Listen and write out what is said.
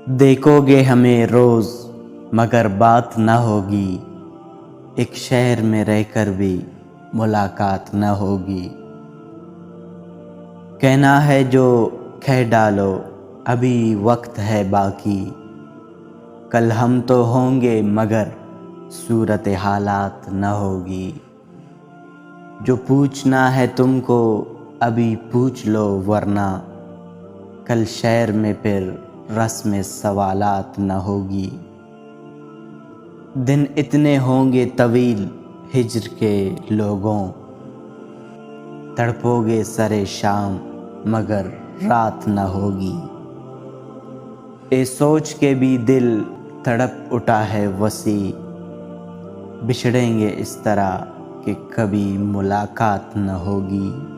देखोगे हमें रोज़ मगर बात न होगी, एक शहर में रहकर भी मुलाकात न होगी। कहना है जो कह डालो, अभी वक्त है बाकी, कल हम तो होंगे मगर सूरत हालात न होगी। जो पूछना है तुमको अभी पूछ लो, वरना कल शहर में फिर रस्म सवालात न होगी। दिन इतने होंगे तवील हिज्र के लोगों, तड़पोगे सरे शाम मगर रात न होगी। ए सोच के भी दिल तड़प उठा है वसी, बिछड़ेंगे इस तरह कि कभी मुलाकात न होगी।